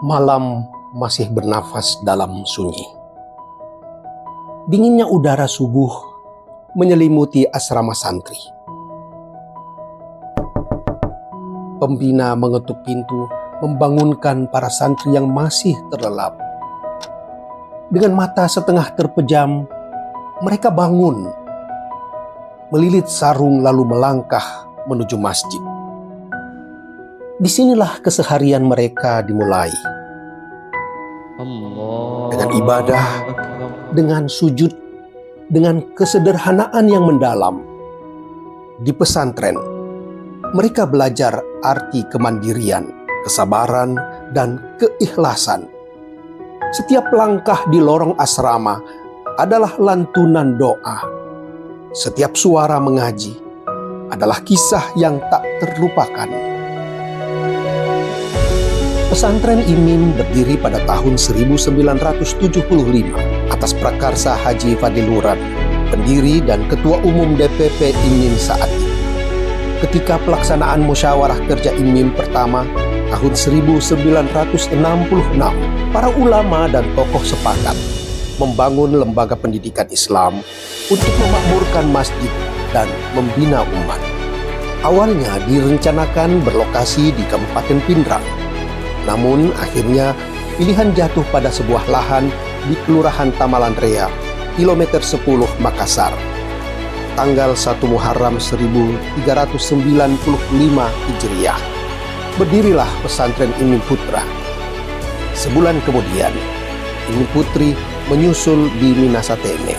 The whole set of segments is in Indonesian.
Malam masih bernafas dalam sunyi. Dinginnya udara subuh menyelimuti asrama santri. Pembina mengetuk pintu membangunkan para santri yang masih terlelap. Dengan mata setengah terpejam, mereka bangun, melilit sarung lalu melangkah menuju masjid. Disinilah keseharian mereka dimulai. Dengan ibadah, dengan sujud, dengan kesederhanaan yang mendalam. Di pesantren, mereka belajar arti kemandirian, kesabaran, dan keikhlasan. Setiap langkah di lorong asrama adalah lantunan doa. Setiap suara mengaji adalah kisah yang tak terlupakan. Pesantren IMIM berdiri pada tahun 1975 atas prakarsa Haji Fadiluran, pendiri dan ketua umum DPP IMIM saat itu. Ketika pelaksanaan musyawarah kerja IMIM pertama tahun 1966, para ulama dan tokoh sepakat membangun lembaga pendidikan Islam untuk memakmurkan masjid dan membina umat. Awalnya direncanakan berlokasi di Kabupaten Pindrang. Namun akhirnya pilihan jatuh pada sebuah lahan di Kelurahan Tamalan Rea, kilometer 10 Makassar. Tanggal 1 Muharram 1395 Hijriah, berdirilah pesantren IMIM Putra. Sebulan kemudian, IMIM Putri menyusul di Minasatene.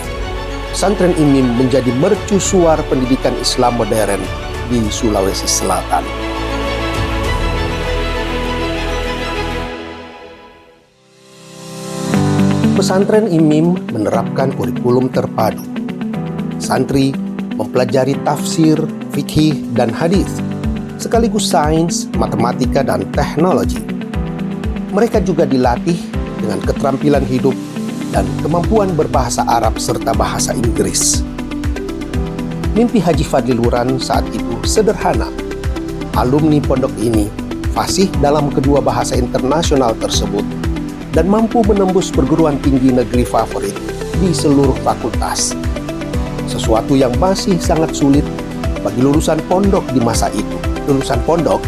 Pesantren IMIM menjadi mercusuar pendidikan Islam modern di Sulawesi Selatan. Pesantren IMIM menerapkan kurikulum terpadu. Santri mempelajari tafsir, fikih, dan hadis, sekaligus sains, matematika, dan teknologi. Mereka juga dilatih dengan keterampilan hidup dan kemampuan berbahasa Arab serta bahasa Inggris. Mimpi Haji Fadiluran saat itu sederhana. Alumni pondok ini fasih dalam kedua bahasa internasional tersebut dan mampu menembus perguruan tinggi negeri favorit di seluruh fakultas. Sesuatu yang masih sangat sulit bagi lulusan pondok di masa itu. Lulusan pondok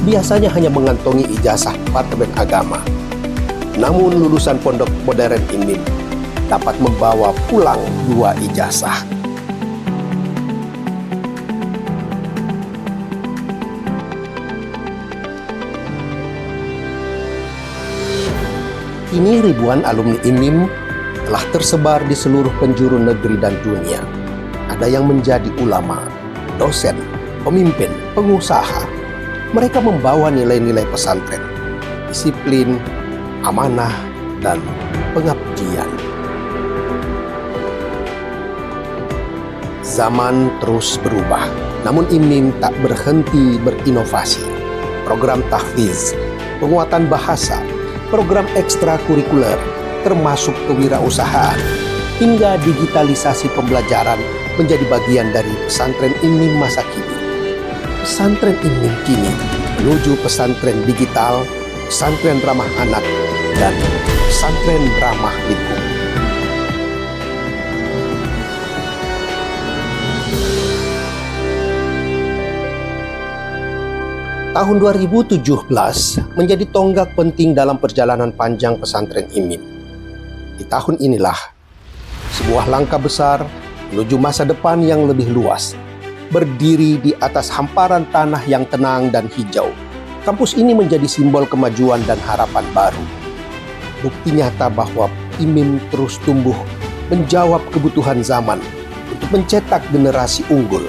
biasanya hanya mengantongi ijazah Departemen Agama. Namun lulusan pondok modern IMIM dapat membawa pulang 2 ijazah. Kini ribuan alumni IMIM telah tersebar di seluruh penjuru negeri dan dunia. Ada yang menjadi ulama, dosen, pemimpin, pengusaha. Mereka membawa nilai-nilai pesantren, disiplin, amanah, dan pengabdian. Zaman terus berubah, namun IMIM tak berhenti berinovasi. Program tahfiz, penguatan bahasa, program ekstrakurikuler, termasuk kewirausahaan, hingga digitalisasi pembelajaran menjadi bagian dari pesantren IMIM masa kini. Pesantren IMIM kini menuju pesantren digital, pesantren ramah anak, dan pesantren ramah lingkungan. Tahun 2017 menjadi tonggak penting dalam perjalanan panjang pesantren IMIM. Di tahun inilah, sebuah langkah besar menuju masa depan yang lebih luas, berdiri di atas hamparan tanah yang tenang dan hijau. Kampus ini menjadi simbol kemajuan dan harapan baru. Bukti nyata bahwa IMIM terus tumbuh, menjawab kebutuhan zaman untuk mencetak generasi unggul.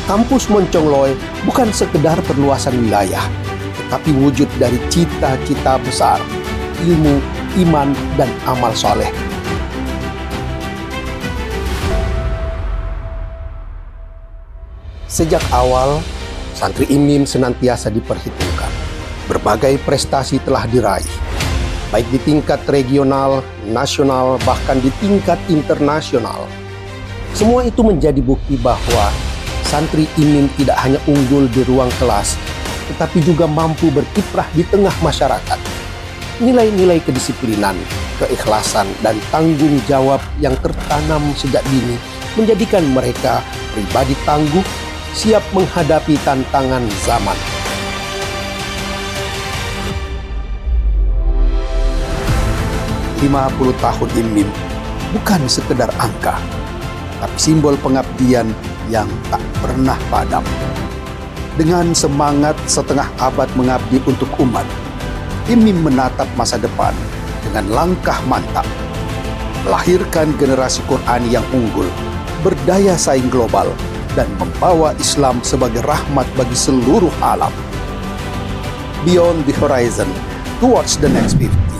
Kampus Moncongloe bukan sekedar perluasan wilayah, tetapi wujud dari cita-cita besar, ilmu, iman, dan amal soleh. Sejak awal, santri IMIM senantiasa diperhitungkan. Berbagai prestasi telah diraih, baik di tingkat regional, nasional, bahkan di tingkat internasional. Semua itu menjadi bukti bahwa santri IMIM tidak hanya unggul di ruang kelas, tetapi juga mampu berkiprah di tengah masyarakat. Nilai-nilai kedisiplinan, keikhlasan, dan tanggung jawab yang tertanam sejak dini menjadikan mereka pribadi tangguh, siap menghadapi tantangan zaman. "50 tahun IMIM bukan sekedar angka, tapi simbol pengabdian yang tak pernah padam. Dengan semangat setengah abad mengabdi untuk umat, IMIM menatap masa depan dengan langkah mantap, melahirkan generasi Quran yang unggul, berdaya saing global, dan membawa Islam sebagai rahmat bagi seluruh alam. Beyond the horizon, towards the next 50.